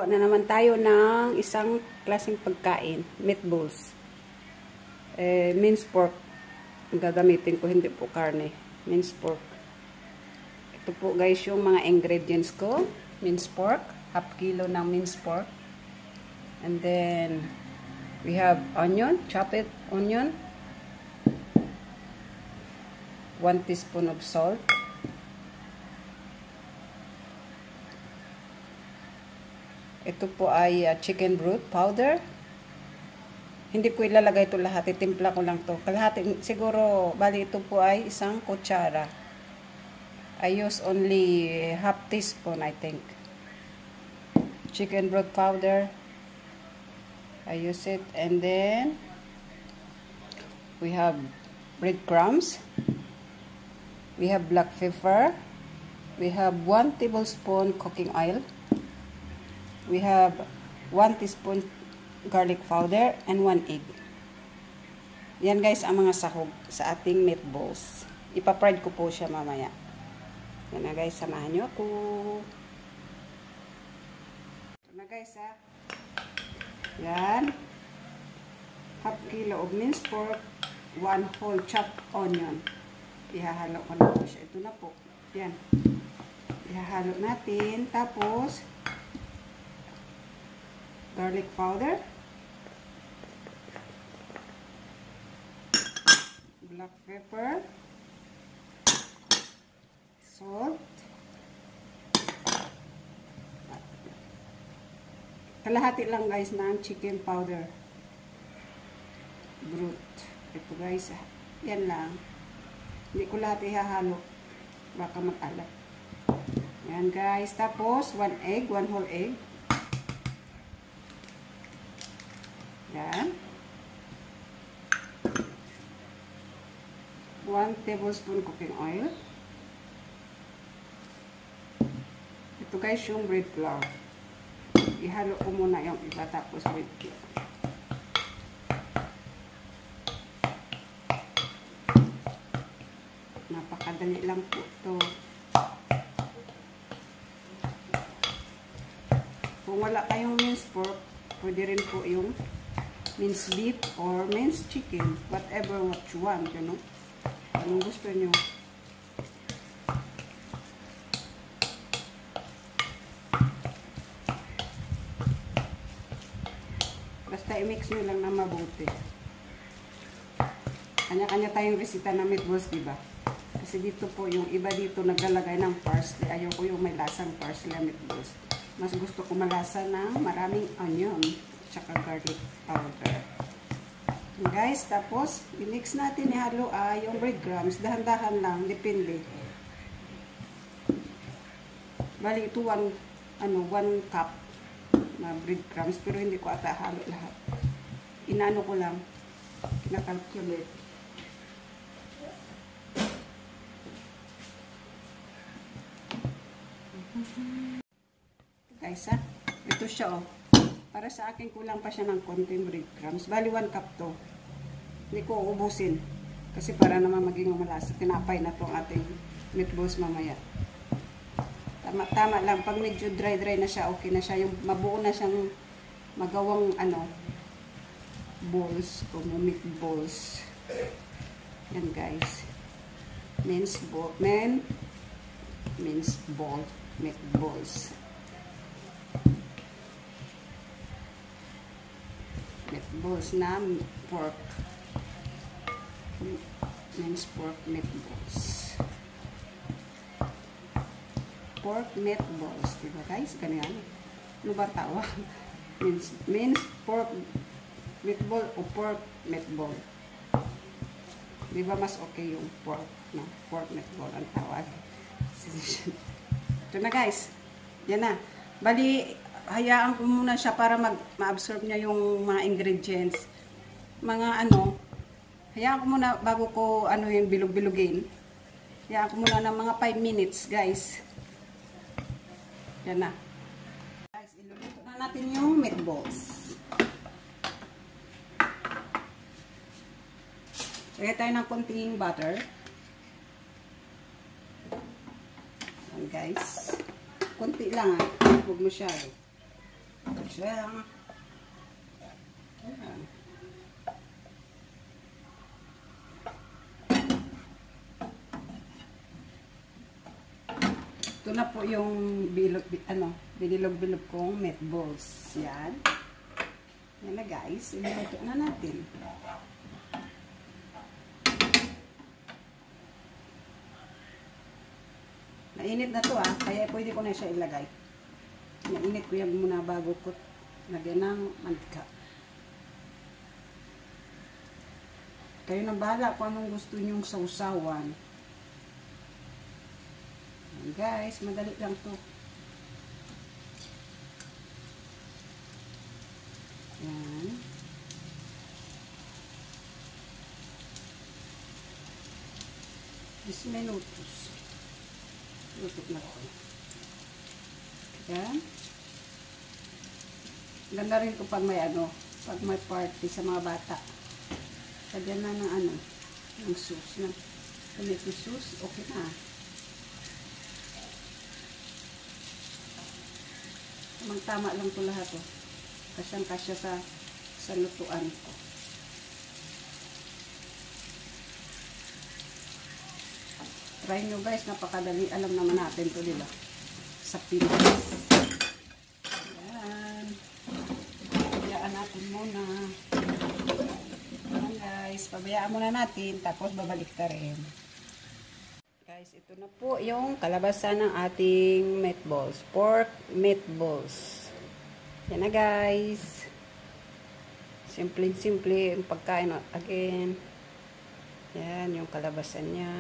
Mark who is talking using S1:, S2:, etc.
S1: Gagawa na naman tayo ng isang klaseng pagkain, meatballs. Minced pork ang gagamitin ko, hindi po karne. Minced pork. Ito po guys yung mga ingredients ko. Minced pork, half kilo ng minced pork. And then we have onion, chopped onion. 1 teaspoon of salt. Ito po ay chicken broth powder. Hindi ko ilalagay ito lahat. Itimpla ko lang to. Kalahati, siguro, bali ito po ay isang kutsara. I use only half teaspoon, I think. Chicken broth powder. I use it. And then, we have breadcrumbs. We have black pepper. We have 1 tablespoon cooking oil. We have 1 teaspoon garlic powder and 1 egg. Yan guys ang mga sahog sa ating meatballs. Ipa-fried ko po siya mamaya. Yan na guys, samahan nyo ako. Ito na guys ha. Yan. Half kilo of minced pork, 1 whole chopped onion. Ihahalo ko na po siya. Ito na po. Yan. Ihahalo natin. Tapos, garlic powder, black pepper, salt, kalahati lang guys ng chicken powder, broth. Ito guys, yan lang. Hindi ko lahat ihahalo, baka mag-alat. Yan guys, tapos 1 egg, 1 whole egg. Yan. 1 tablespoon cooking oil. Ito guys yung bread flour. Ihalo ko muna yung iba tapos bread flour. Napakadali lang po ito. Kung wala kayong minced pork, pwede rin po yung minced beef or minced chicken, whatever what you want, you know. Anong gusto nyo. Basta i-mix nyo lang na mabuti. Kanya-kanya tayong resita na meatballs, diba? Kasi dito po, yung iba dito naglalagay ng parsley. Ayaw ko yung may lasang parsley na meatballs. Mas gusto ko malasa ng maraming onion tsaka garlic powder. And guys, tapos i-mix natin, ihalo yung breadcrumbs. Dahan-dahan lang, depende. Bali ito 1 cup na breadcrumbs, pero hindi ko ata halo lahat. Inaano ko lang, kinakalculate. Guys ha, ito siya oh. Para sa akin, kulang pa siya ng konting breadcrumbs. Bali, 1 cup to. Hindi ko uubusin. Kasi para naman maging malasa. Tinapay na to ang ating meatballs mamaya. Tama lang. Pag medyo dry na siya, okay na siya. Yung mabuo na siyang magawang balls. O meatballs. Yan guys. Minced ball. Meatballs. Meatballs na pork. Minced pork meatballs. Pork meatballs. Diba guys? Ganyan. Ano ba tawag? Minced pork meatball o pork meatball. Diba mas okay yung pork? No? Pork meatball ang tawag. Ito na guys. Yan na. Bali, hayaan ko muna siya para ma-absorb niya yung mga ingredients. Hayaan ko muna bago ko yung bilog-bilugin. Hayaan ko muna ng mga 5 minutes, guys. Yan na. Guys, iluluto na natin yung meatballs. Lagay tayo ng konting butter. Yan, guys. Konti lang, huwag masyado. siya. Ayan. Ito na po yung binilog-bilog kong meatballs. Yan. Yan na guys. Iluto na natin. Nainit na to kaya pwede ko na siya ilagay. Nainit ko yan muna bago ko lagyan ng mantika. Kayo nang bahala kung anong gusto nyong sausawan. Ayan guys, madali lang to. Ayan. This minutos. Luto na ko. Ayan. Ganda rin ko pag may pag may party sa mga bata. Lagyan na ng ng sauce na. Tomato sauce, okay na. Tama lang to lahat Kasyang-kasya sa lutuan ko. Try nyo guys, napakadali. Alam naman natin to, diba? Sa Pinas. Ayan. Pabayaan natin muna. Ayan guys, pabayaan muna natin. Tapos babalik ta rin. Guys, ito na po yung kalabasan ng ating meatballs. Pork meatballs. Yan na guys. Simple-simple yung pagkain. Again. Yan, yung kalabasan niya.